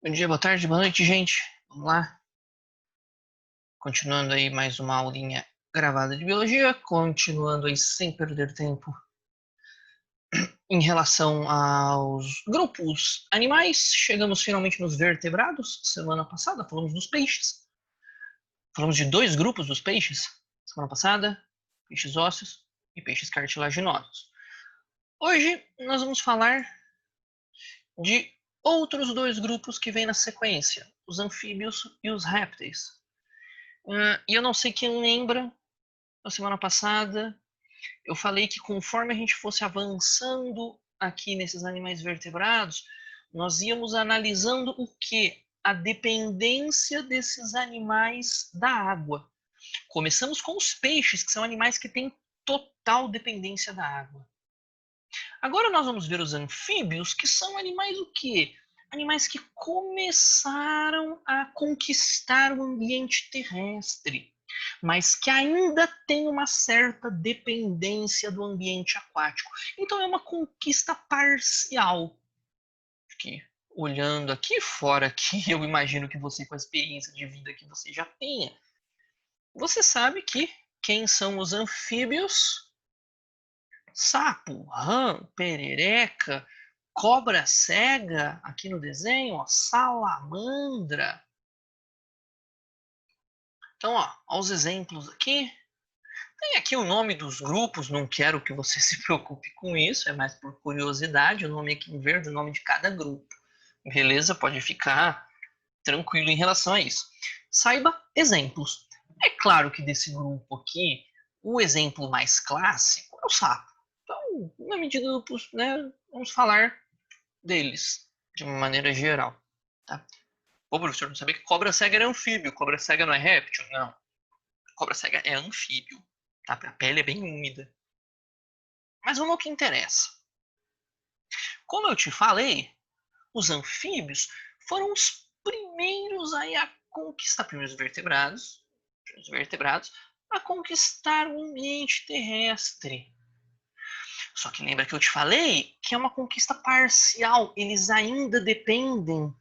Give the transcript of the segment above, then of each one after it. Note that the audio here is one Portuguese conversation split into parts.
Bom dia, boa tarde, boa noite, gente. Vamos lá. Continuando aí mais uma aulinha gravada de biologia, continuando aí sem perder tempo em relação aos grupos animais. Chegamos finalmente nos vertebrados. Semana passada falamos dos peixes. Falamos de dois grupos dos peixes. Semana passada, peixes ósseos e peixes cartilaginosos. Hoje nós vamos falar de outros dois grupos que vêm na sequência, os anfíbios e os répteis. E eu não sei quem lembra, na semana passada, eu falei que conforme a gente fosse avançando aqui nesses animais vertebrados, nós íamos analisando o que? A dependência desses animais da água. Começamos com os peixes, que são animais que têm total dependência da água. Agora nós vamos ver os anfíbios, que são animais o quê? Animais que começaram a conquistar o ambiente terrestre, mas que ainda têm uma certa dependência do ambiente aquático. Então é uma conquista parcial. Que, olhando aqui fora, que eu imagino que você, com a experiência de vida que você já tenha, você sabe que quem são os anfíbios? Sapo, rã, perereca, cobra cega, aqui no desenho, ó, salamandra. Então, ó os exemplos aqui. Tem aqui o nome dos grupos, não quero que você se preocupe com isso, é mais por curiosidade, o nome aqui em verde, o nome de cada grupo. Beleza? Pode ficar tranquilo em relação a isso. Saiba exemplos. É claro que desse grupo aqui, o exemplo mais clássico é o sapo. Então, na medida do possível, né, vamos falar deles, de uma maneira geral. Tá? Pô, professor, não sabia que cobra cega era anfíbio. Cobra cega não é réptil? Não. Cobra cega é anfíbio. Tá? A pele é bem úmida. Mas vamos ao que interessa. Como eu te falei, os anfíbios foram os primeiros aí a conquistar, primeiros vertebrados, a conquistar o ambiente terrestre. Só que lembra que eu te falei que é uma conquista parcial, eles ainda dependem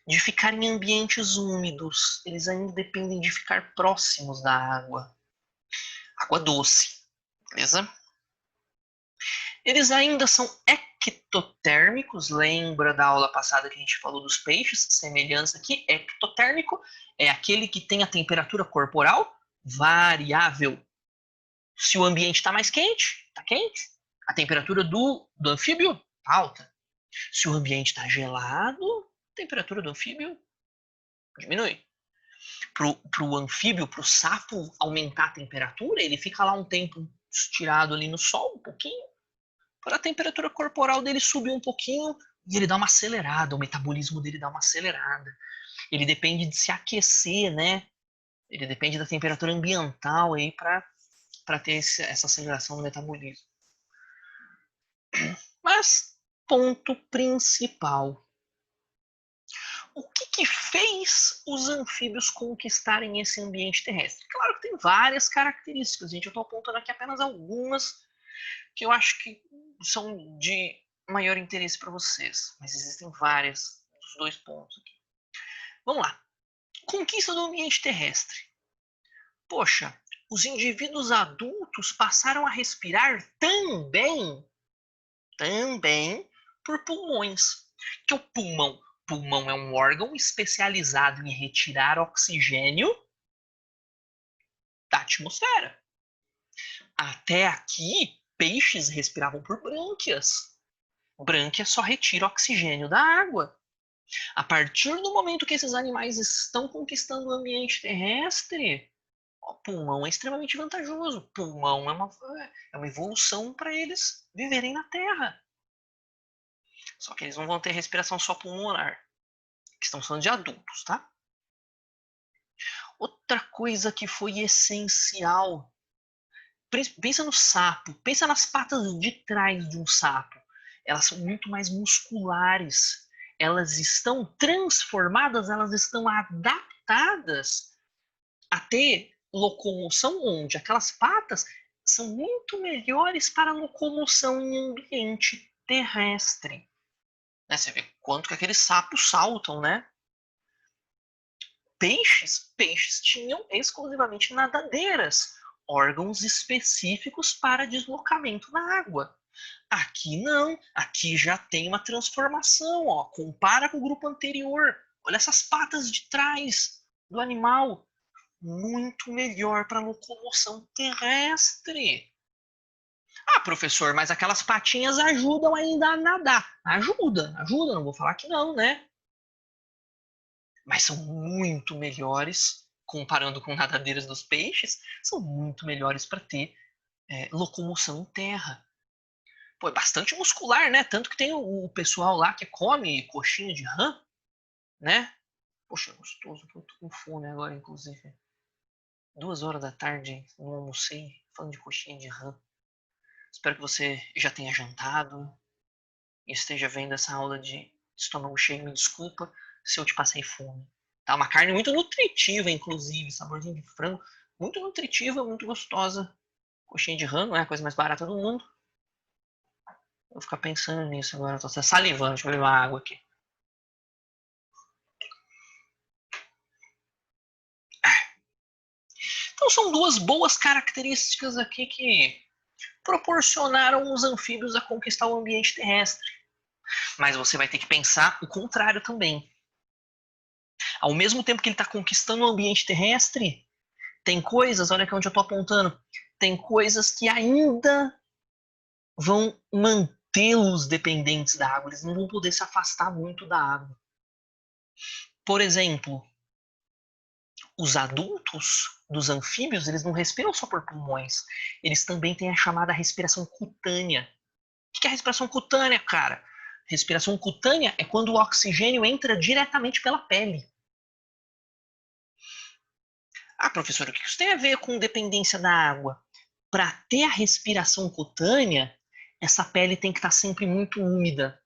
de ficar em ambientes úmidos, eles ainda dependem de ficar próximos da água. Água doce, beleza? Eles ainda são ectotérmicos, lembra da aula passada que a gente falou dos peixes? Semelhança aqui, ectotérmico é aquele que tem a temperatura corporal variável. Se o ambiente está mais quente, está quente. A temperatura do anfíbio está alta. Se o ambiente está gelado, a temperatura do anfíbio diminui. Para o anfíbio, para o sapo aumentar a temperatura, ele fica lá um tempo estirado ali no sol, um pouquinho, para a temperatura corporal dele subir um pouquinho e ele dá uma acelerada, o metabolismo dele dá uma acelerada. Ele depende de se aquecer, né? Ele depende da temperatura ambiental aí para ter essa aceleração do metabolismo. Mas, ponto principal. O que fez os anfíbios conquistarem esse ambiente terrestre? Claro que tem várias características, gente. Eu estou apontando aqui apenas algumas que eu acho que são de maior interesse para vocês, mas existem várias dos dois pontos aqui. Vamos lá. Conquista do ambiente terrestre. Poxa, os indivíduos adultos passaram a respirar também por pulmões. Que o pulmão? Pulmão é um órgão especializado em retirar oxigênio da atmosfera. Até aqui, peixes respiravam por brânquias. Brânquia só retira oxigênio da água. A partir do momento que esses animais estão conquistando o ambiente terrestre, o pulmão é extremamente vantajoso. O pulmão é uma evolução para eles viverem na Terra. Só que eles não vão ter respiração só pulmonar. Estamos falando de adultos, tá? Outra coisa que foi essencial. Pensa no sapo, pensa nas patas de trás de um sapo. Elas são muito mais musculares. Elas estão transformadas, elas estão adaptadas a ter locomoção onde aquelas patas são muito melhores para locomoção em ambiente terrestre. Né? Você vê quanto que aqueles sapos saltam, né? Peixes tinham exclusivamente nadadeiras, órgãos específicos para deslocamento na água. Aqui não, aqui já tem uma transformação, ó. Compara com o grupo anterior. Olha essas patas de trás do animal. Muito melhor para locomoção terrestre. Ah, professor, mas aquelas patinhas ajudam ainda a nadar. Ajuda, não vou falar que não, né? Mas são muito melhores, comparando com nadadeiras dos peixes, são muito melhores para ter locomoção em terra. Pô, é bastante muscular, né? Tanto que tem o pessoal lá que come coxinha de rã, né? Poxa, é gostoso, eu tô com fome agora, inclusive. 2 horas da tarde, não almocei, falando de coxinha de rã. Espero que você já tenha jantado e esteja vendo essa aula de estômago cheio. Me desculpa se eu te passei fome. Tá? Uma carne muito nutritiva, inclusive, saborzinho de frango. Muito nutritiva, muito gostosa. Coxinha de rã não é a coisa mais barata do mundo. Vou ficar pensando nisso agora. Tô salivando, deixa eu levar água aqui. Então são duas boas características aqui que proporcionaram os anfíbios a conquistar o ambiente terrestre. Mas você vai ter que pensar o contrário também. Ao mesmo tempo que ele está conquistando o ambiente terrestre, tem coisas, olha aqui onde eu estou apontando, tem coisas que ainda vão mantê-los dependentes da água, eles não vão poder se afastar muito da água. Por exemplo, os adultos dos anfíbios, eles não respiram só por pulmões, eles também têm a chamada respiração cutânea. O que é a respiração cutânea, cara? Respiração cutânea é quando o oxigênio entra diretamente pela pele. Ah, professor, o que isso tem a ver com dependência da água? Para ter a respiração cutânea, essa pele tem que estar sempre muito úmida.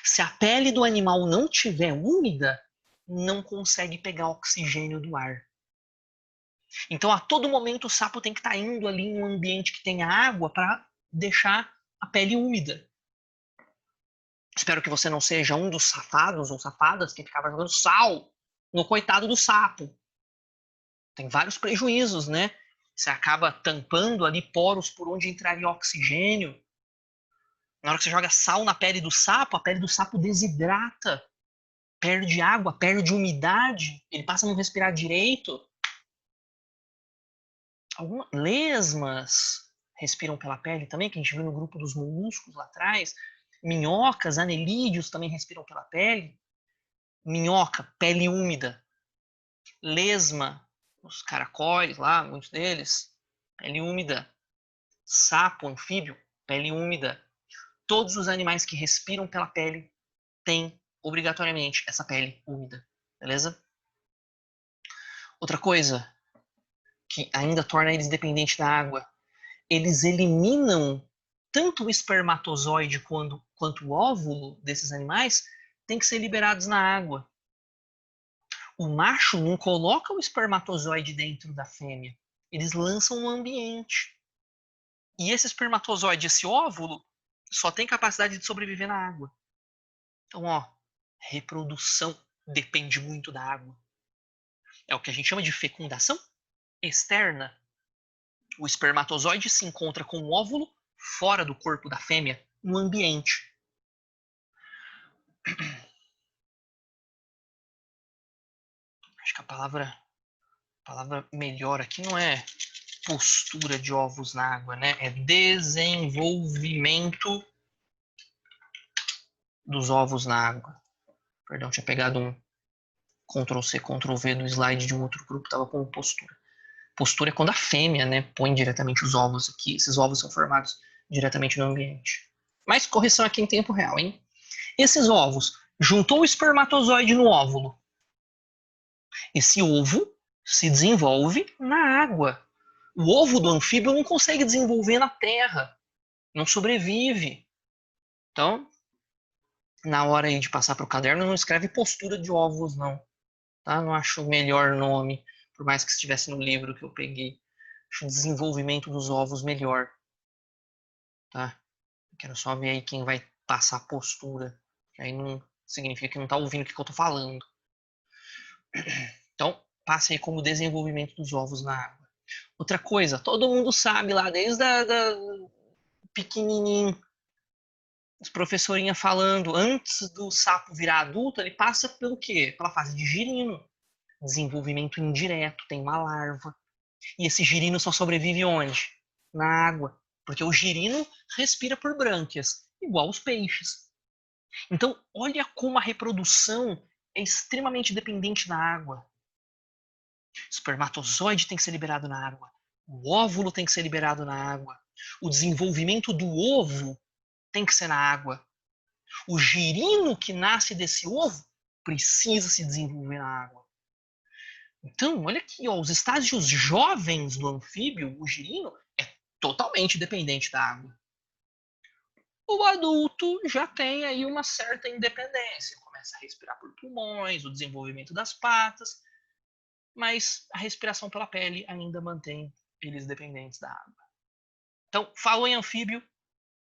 Se a pele do animal não tiver úmida, não consegue pegar oxigênio do ar. Então, a todo momento, o sapo tem que estar indo ali em um ambiente que tenha água para deixar a pele úmida. Espero que você não seja um dos safados ou safadas que ficava jogando sal no coitado do sapo. Tem vários prejuízos, né? Você acaba tampando ali poros por onde entraria oxigênio. Na hora que você joga sal na pele do sapo, a pele do sapo desidrata, perde água, perde umidade, ele passa a não respirar direito. Algumas lesmas respiram pela pele também, que a gente viu no grupo dos moluscos lá atrás. Minhocas, anelídeos também respiram pela pele. Minhoca, pele úmida. Lesma, os caracóis lá, muitos deles, pele úmida. Sapo, anfíbio, pele úmida. Todos os animais que respiram pela pele têm obrigatoriamente essa pele úmida, beleza? Outra coisa que ainda torna eles dependentes da água, eles eliminam tanto o espermatozoide quanto o óvulo desses animais tem que ser liberados na água. O macho não coloca o espermatozoide dentro da fêmea, eles lançam no ambiente. E esse espermatozoide, esse óvulo, só tem capacidade de sobreviver na água. Então, ó, reprodução depende muito da água. É o que a gente chama de fecundação externa. O espermatozoide se encontra com o óvulo fora do corpo da fêmea, no ambiente. Acho que a palavra melhor aqui não é postura de ovos na água, né? É desenvolvimento dos ovos na água. Perdão, tinha pegado um Ctrl+C, Ctrl+V do slide de um outro grupo, estava com postura. Postura é quando a fêmea, né, põe diretamente os ovos aqui. Esses ovos são formados diretamente no ambiente. Mas correção aqui em tempo real, hein? Esses ovos, juntou o espermatozoide no óvulo. Esse ovo se desenvolve na água. O ovo do anfíbio não consegue desenvolver na terra. Não sobrevive. Então, na hora aí de passar para o caderno, não escreve postura de ovos, não. Tá? Não acho o melhor nome, por mais que estivesse no livro que eu peguei. Acho o desenvolvimento dos ovos melhor. Tá? Quero só ver aí quem vai passar a postura. Que aí não significa que não tá ouvindo o que eu tô falando. Então, passa aí como desenvolvimento dos ovos na água. Outra coisa, todo mundo sabe lá, desde pequenininho, os professorinha falando, antes do sapo virar adulto, ele passa pelo quê? Pela fase de girino. Desenvolvimento indireto, tem uma larva. E esse girino só sobrevive onde? Na água. Porque o girino respira por brânquias, igual os peixes. Então, olha como a reprodução é extremamente dependente da água. O espermatozoide tem que ser liberado na água. O óvulo tem que ser liberado na água. O desenvolvimento do ovo tem que ser na água. O girino que nasce desse ovo precisa se desenvolver na água. Então, olha aqui, ó, os estágios jovens do anfíbio, o girino, é totalmente dependente da água. O adulto já tem aí uma certa independência, começa a respirar por pulmões, o desenvolvimento das patas, mas a respiração pela pele ainda mantém eles dependentes da água. Então, falou em anfíbio,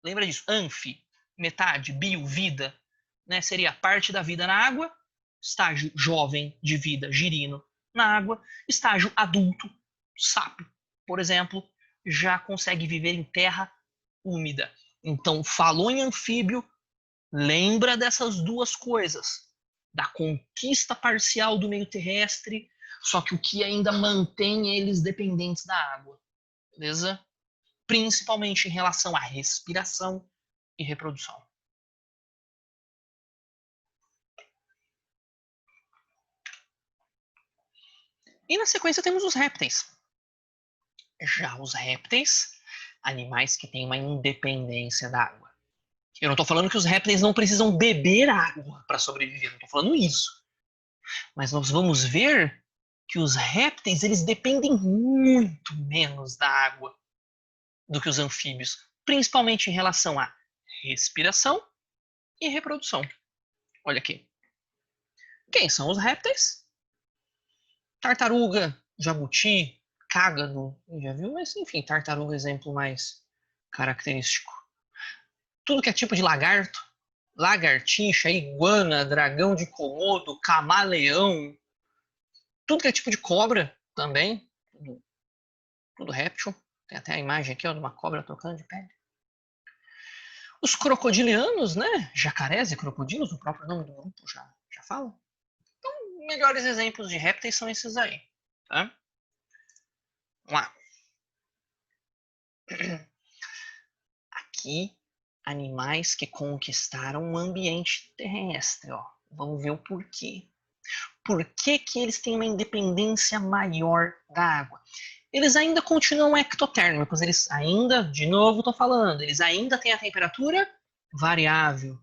lembra disso, anfi, metade, bio, vida, né? Seria parte da vida na água, estágio jovem de vida, girino, na água, estágio adulto, sapo, por exemplo, já consegue viver em terra úmida. Então, falou em anfíbio, lembra dessas duas coisas, da conquista parcial do meio terrestre, só que o que ainda mantém eles dependentes da água, beleza? Principalmente em relação à respiração e reprodução. E na sequência temos os répteis. Já os répteis, animais que têm uma independência da água. Eu não estou falando que os répteis não precisam beber água para sobreviver, não estou falando isso. Mas nós vamos ver que os répteis eles dependem muito menos da água do que os anfíbios, principalmente em relação à respiração e reprodução. Olha aqui. Quem são os répteis? Tartaruga, jabuti, cágado, já viu? Mas enfim, tartaruga é o exemplo mais característico. Tudo que é tipo de lagarto, lagartixa, iguana, dragão de Komodo, camaleão, tudo que é tipo de cobra também, tudo réptil. Tem até a imagem aqui ó, de uma cobra trocando de pele. Os crocodilianos, né? Jacarés e crocodilos, o próprio nome do grupo já fala. Então, melhores exemplos de répteis são esses aí. Tá? Vamos lá. Aqui, animais que conquistaram o ambiente terrestre. Ó. Vamos ver o porquê. Por que, que eles têm uma independência maior da água? Eles ainda continuam ectotérmicos, eles ainda, de novo estou falando, eles ainda têm a temperatura variável.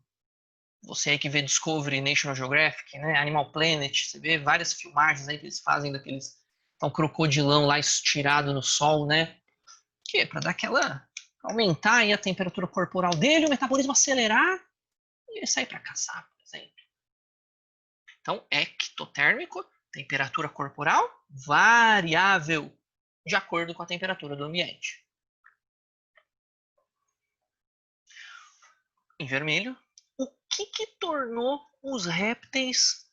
Você aí que vê Discovery, National Geographic, né, Animal Planet, você vê várias filmagens aí que eles fazem daqueles um crocodilão lá estirado no sol, né? Que é para dar aquela aumentar aí a temperatura corporal dele, o metabolismo acelerar e ele sair para caçar, por exemplo. Então, ectotérmico, temperatura corporal variável de acordo com a temperatura do ambiente. Em vermelho, o que tornou os répteis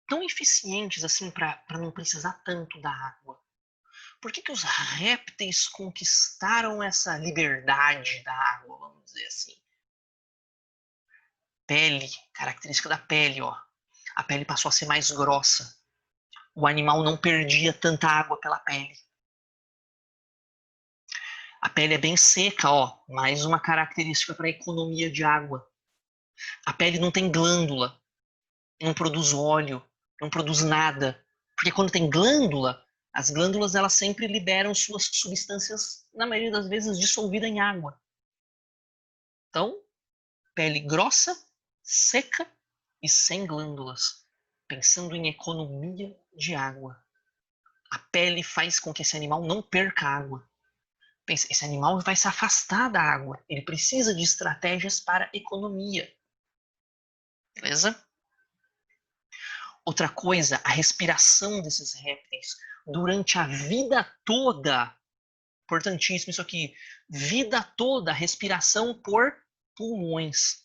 tão eficientes assim para não precisar tanto da água? Por que os répteis conquistaram essa liberdade da água, vamos dizer assim? Pele, característica da pele, ó. A pele passou a ser mais grossa. O animal não perdia tanta água pela pele. A pele é bem seca, ó. Mais uma característica para a economia de água. A pele não tem glândula, não produz óleo, não produz nada. Porque quando tem glândula, as glândulas elas sempre liberam suas substâncias, na maioria das vezes, dissolvida em água. Então, pele grossa, seca e sem glândulas. Pensando em economia de água. A pele faz com que esse animal não perca água. Pensa, esse animal vai se afastar da água. Ele precisa de estratégias para economia. Beleza? Outra coisa, a respiração desses répteis durante a vida toda. Importantíssimo isso aqui. Vida toda, respiração por pulmões.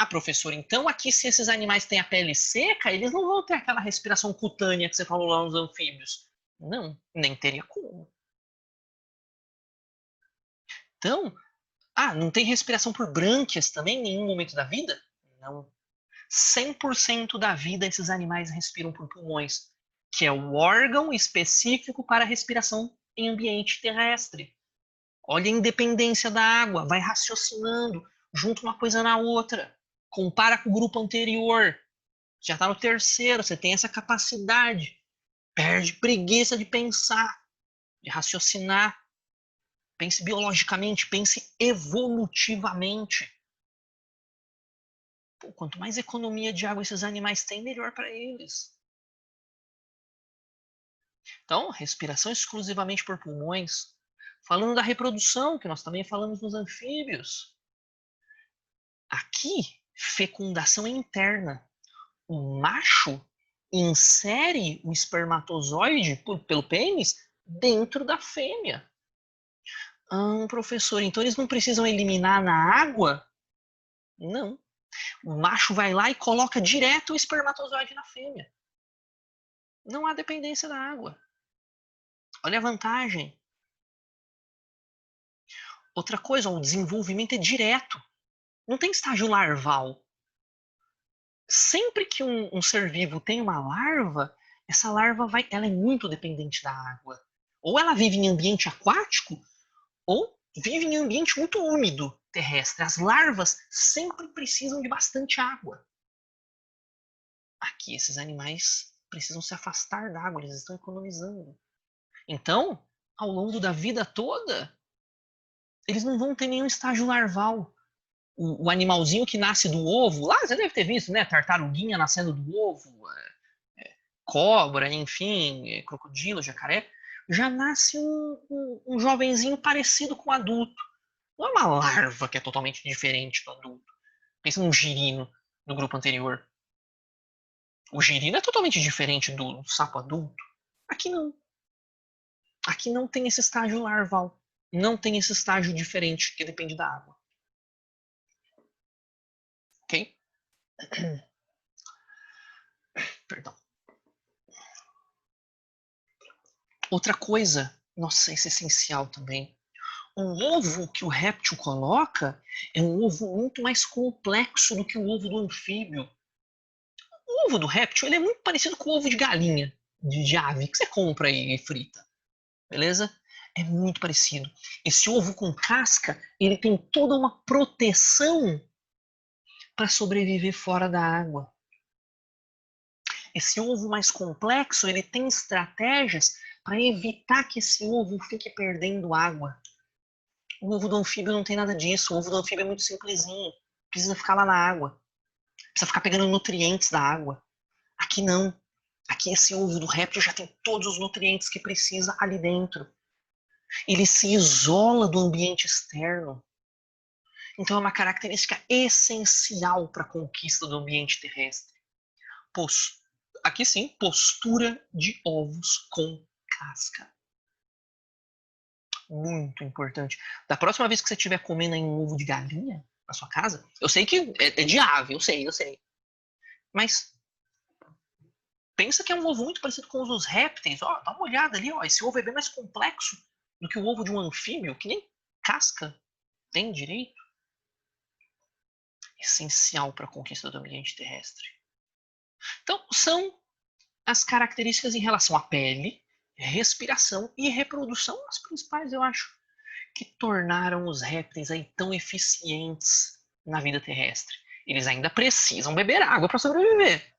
Ah, professor, então aqui se esses animais têm a pele seca, eles não vão ter aquela respiração cutânea que você falou lá nos anfíbios. Não, nem teria como. Então, não tem respiração por brânquias também em nenhum momento da vida? Não. 100% da vida esses animais respiram por pulmões, que é o órgão específico para a respiração em ambiente terrestre. Olha a independência da água, vai raciocinando, junta uma coisa na outra. Compara com o grupo anterior. Já está no terceiro, você tem essa capacidade. Perde preguiça de pensar, de raciocinar. Pense biologicamente, pense evolutivamente. Pô, quanto mais economia de água esses animais têm, melhor para eles. Então, respiração exclusivamente por pulmões. Falando da reprodução, que nós também falamos nos anfíbios. Aqui, fecundação é interna. O macho insere o espermatozoide pelo pênis dentro da fêmea. Professor, então eles não precisam eliminar na água? Não. O macho vai lá e coloca direto o espermatozoide na fêmea. Não há dependência da água. Olha a vantagem. Outra coisa, o desenvolvimento é direto. Não tem estágio larval. Sempre que um ser vivo tem uma larva, essa larva ela é muito dependente da água. Ou ela vive em ambiente aquático, ou vive em ambiente muito úmido terrestre. As larvas sempre precisam de bastante água. Aqui, esses animais precisam se afastar da água, eles estão economizando. Então, ao longo da vida toda, eles não vão ter nenhum estágio larval. O animalzinho que nasce do ovo, lá você deve ter visto, né? Tartaruguinha nascendo do ovo, cobra, enfim, crocodilo, jacaré. Já nasce um jovenzinho parecido com o adulto. Não é uma larva que é totalmente diferente do adulto. Pensa num girino do grupo anterior. O girino é totalmente diferente do sapo adulto. Aqui não. Aqui não tem esse estágio larval. Não tem esse estágio diferente que depende da água. Ok? Perdão. Outra coisa, nossa, isso é essencial também. O ovo que o réptil coloca é um ovo muito mais complexo do que o ovo do anfíbio. O ovo do réptil ele é muito parecido com o ovo de galinha, de ave, que você compra e frita. Beleza? É muito parecido. Esse ovo com casca, ele tem toda uma proteção para sobreviver fora da água. Esse ovo mais complexo, ele tem estratégias para evitar que esse ovo fique perdendo água. O ovo do anfíbio não tem nada disso. O ovo do anfíbio é muito simplesinho. Precisa ficar lá na água. Precisa ficar pegando nutrientes da água. Aqui não. Aqui esse ovo do réptil já tem todos os nutrientes que precisa ali dentro. Ele se isola do ambiente externo. Então é uma característica essencial para a conquista do ambiente terrestre. Aqui sim, postura de ovos com casca. Muito importante. Da próxima vez que você estiver comendo aí um ovo de galinha na sua casa, eu sei que é de ave, eu sei. Mas pensa que é um ovo muito parecido com os dos répteis. Ó, dá uma olhada ali, ó. Esse ovo é bem mais complexo do que o ovo de um anfíbio, que nem casca tem direito. Essencial para a conquista do ambiente terrestre. Então, são as características em relação à pele, respiração e reprodução, as principais, eu acho, que tornaram os répteis aí tão eficientes na vida terrestre. Eles ainda precisam beber água para sobreviver,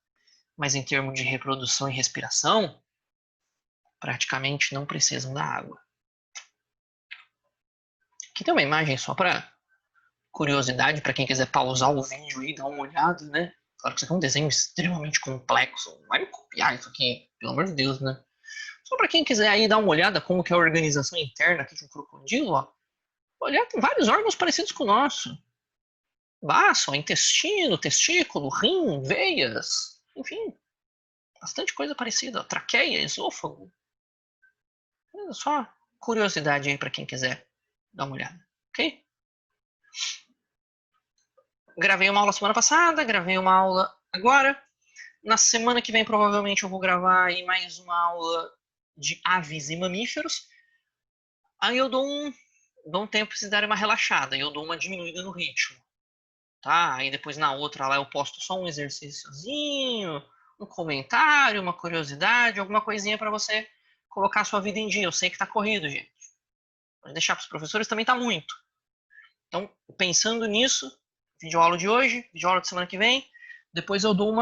mas em termos de reprodução e respiração, praticamente não precisam da água. Aqui tem uma imagem só para curiosidade, para quem quiser pausar o vídeo e dar uma olhada, né? Claro que isso aqui é um desenho extremamente complexo. Não vai me copiar isso aqui, pelo amor de Deus, né? Só para quem quiser aí dar uma olhada como que é a organização interna aqui de um crocodilo, ó. Olhar, tem vários órgãos parecidos com o nosso. Baço, intestino, testículo, rim, veias, enfim, bastante coisa parecida. Traqueia, esôfago. Só curiosidade aí para quem quiser dar uma olhada, ok? Gravei uma aula semana passada, gravei uma aula agora. Na semana que vem, provavelmente, eu vou gravar aí mais uma aula de aves e mamíferos. Aí eu dou um tempo para vocês darem uma relaxada. E eu dou uma diminuída no ritmo. Tá? Aí depois na outra lá eu posto só um exercíciozinho, um comentário, uma curiosidade, alguma coisinha para você colocar a sua vida em dia. Eu sei que tá corrido, gente. Mas deixar para os professores também tá muito. Então, pensando nisso, videoaula de hoje, videoaula de semana que vem, depois eu dou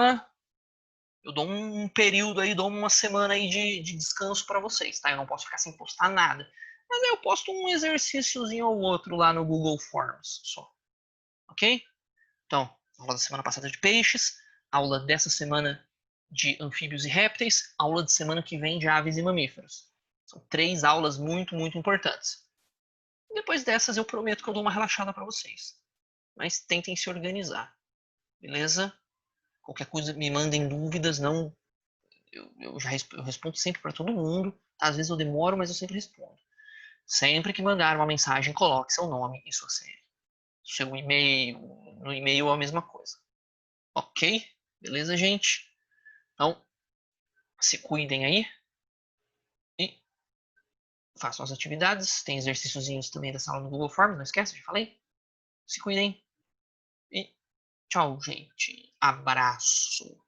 um período aí, dou uma semana aí de descanso para vocês, tá? Eu não posso ficar sem postar nada. Mas aí eu posto um exercíciozinho ou outro lá no Google Forms, só. Ok? Então, aula da semana passada de peixes, aula dessa semana de anfíbios e répteis, aula de semana que vem de aves e mamíferos. São 3 aulas muito, muito importantes. E depois dessas eu prometo que eu dou uma relaxada para vocês. Mas tentem se organizar, beleza? Qualquer coisa me mandem dúvidas, não. Eu respondo sempre para todo mundo. Às vezes eu demoro, mas eu sempre respondo. Sempre que mandar uma mensagem, coloque seu nome e sua série. Seu e-mail, no e-mail é a mesma coisa. Ok? Beleza, gente? Então, se cuidem aí e façam as atividades. Tem exercíciozinhos também da sala no Google Forms, não esquece, já falei. Se cuidem e tchau, gente. Abraço.